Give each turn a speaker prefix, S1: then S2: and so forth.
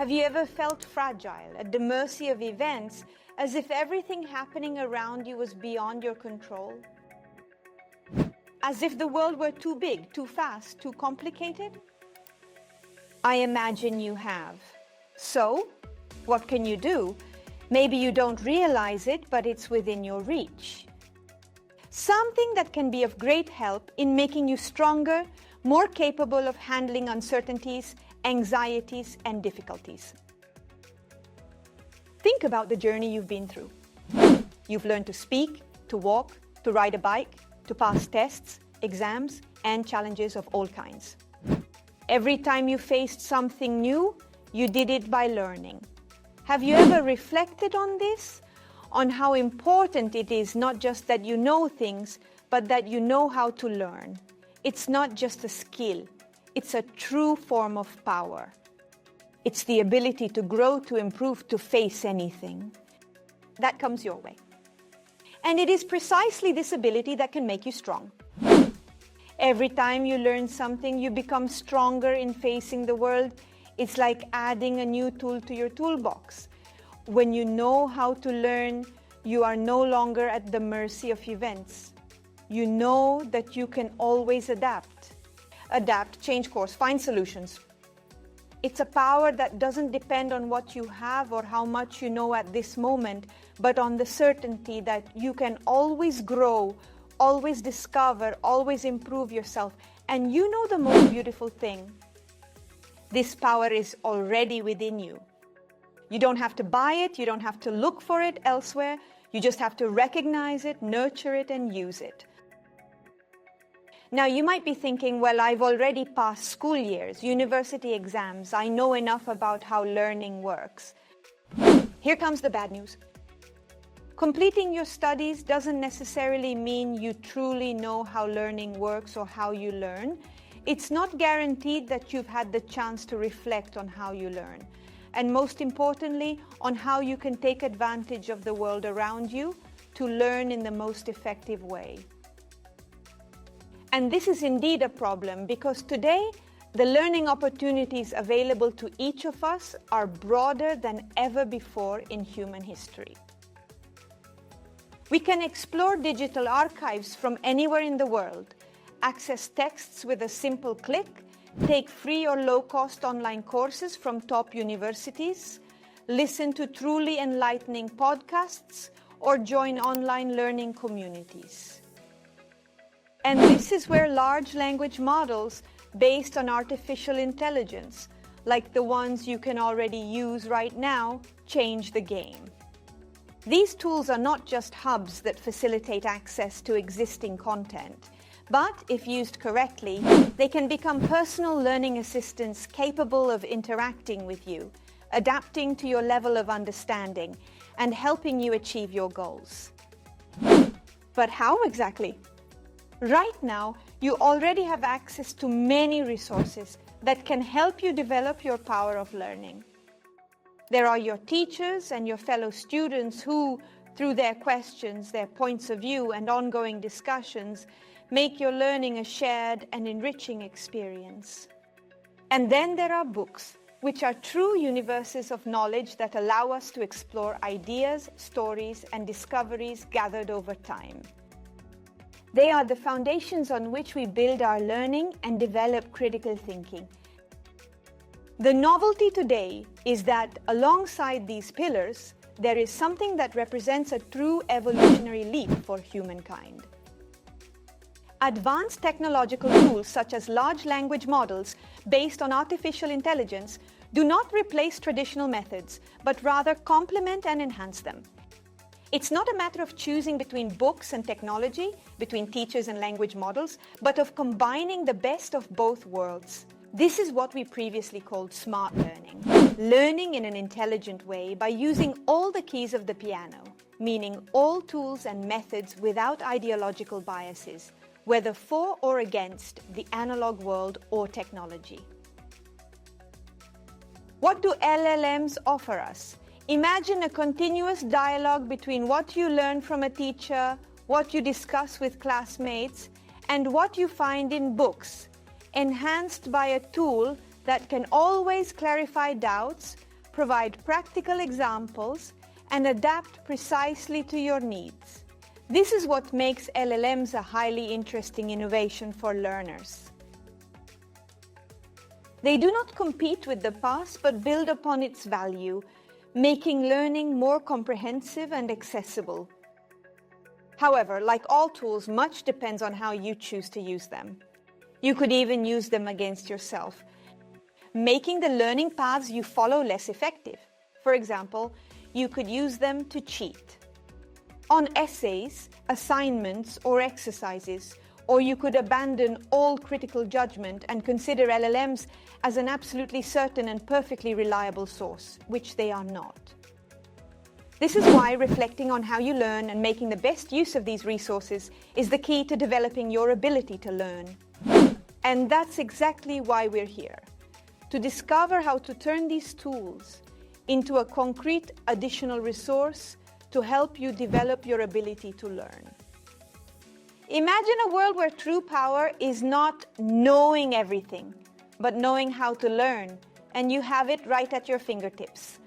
S1: Have you ever felt fragile, at the mercy of events, as if everything happening around you was beyond your control? As if the world were too big, too fast, too complicated? I imagine you have. So, what can you do? Maybe you don't realize it, but it's within your reach. Something that can be of great help in making you stronger, more capable of handling uncertainties, anxieties, and difficulties. Think about the journey you've been through. You've learned to speak, to walk, to ride a bike, to pass tests, exams, and challenges of all kinds. Every time you faced something new, you did it by learning. Have you ever reflected on this? On how important it is not just that you know things, but that you know how to learn. It's not just a skill, it's a true form of power. It's the ability to grow, to improve, to face anything. That comes your way. And it is precisely this ability that can make you strong. Every time you learn something, you become stronger in facing the world. It's like adding a new tool to your toolbox. When you know how to learn, you are no longer at the mercy of events. You know that you can always adapt. Adapt, change course, find solutions. It's a power that doesn't depend on what you have or how much you know at this moment, but on the certainty that you can always grow, always discover, always improve yourself. And you know the most beautiful thing? This power is already within you. You don't have to buy it, you don't have to look for it elsewhere. You just have to recognize it, nurture it, and use it. Now, you might be thinking, well, I've already passed school years, university exams. I know enough about how learning works. Here comes the bad news. Completing your studies doesn't necessarily mean you truly know how learning works or how you learn. It's not guaranteed that you've had the chance to reflect on how you learn. And most importantly, on how you can take advantage of the world around you to learn in the most effective way. And this is indeed a problem because today, the learning opportunities available to each of us are broader than ever before in human history. We can explore digital archives from anywhere in the world, access texts with a simple click, take free or low-cost online courses from top universities, listen to truly enlightening podcasts, or join online learning communities. And this is where large language models based on artificial intelligence, like the ones you can already use right now, change the game. These tools are not just hubs that facilitate access to existing content. But if used correctly, they can become personal learning assistants capable of interacting with you, adapting to your level of understanding, and helping you achieve your goals. But how exactly? Right now, you already have access to many resources that can help you develop your power of learning. There are your teachers and your fellow students who, through their questions, their points of view, and ongoing discussions, make your learning a shared and enriching experience. And then there are books, which are true universes of knowledge that allow us to explore ideas, stories, and discoveries gathered over time. They are the foundations on which we build our learning and develop critical thinking. The novelty today is that alongside these pillars, there is something that represents a true evolutionary leap for humankind. Advanced technological tools such as large language models based on artificial intelligence do not replace traditional methods, but rather complement and enhance them. It's not a matter of choosing between books and technology, between teachers and language models, but of combining the best of both worlds. This is what we previously called smart learning. Learning in an intelligent way by using all the keys of the piano, meaning all tools and methods without ideological biases, whether for or against the analog world or technology. What do LLMs offer us? Imagine a continuous dialogue between what you learn from a teacher, what you discuss with classmates, and what you find in books, enhanced by a tool that can always clarify doubts, provide practical examples, and adapt precisely to your needs. This is what makes LLMs a highly interesting innovation for learners. They do not compete with the past, but build upon its value, making learning more comprehensive and accessible. However, like all tools, much depends on how you choose to use them. You could even use them against yourself, making the learning paths you follow less effective. For example, you could use them to cheat on essays, assignments, or exercises, or you could abandon all critical judgment and consider LLMs as an absolutely certain and perfectly reliable source, which they are not. This is why reflecting on how you learn and making the best use of these resources is the key to developing your ability to learn. And that's exactly why we're here, to discover how to turn these tools into a concrete additional resource to help you develop your ability to learn. Imagine a world where true power is not knowing everything, but knowing how to learn, and you have it right at your fingertips.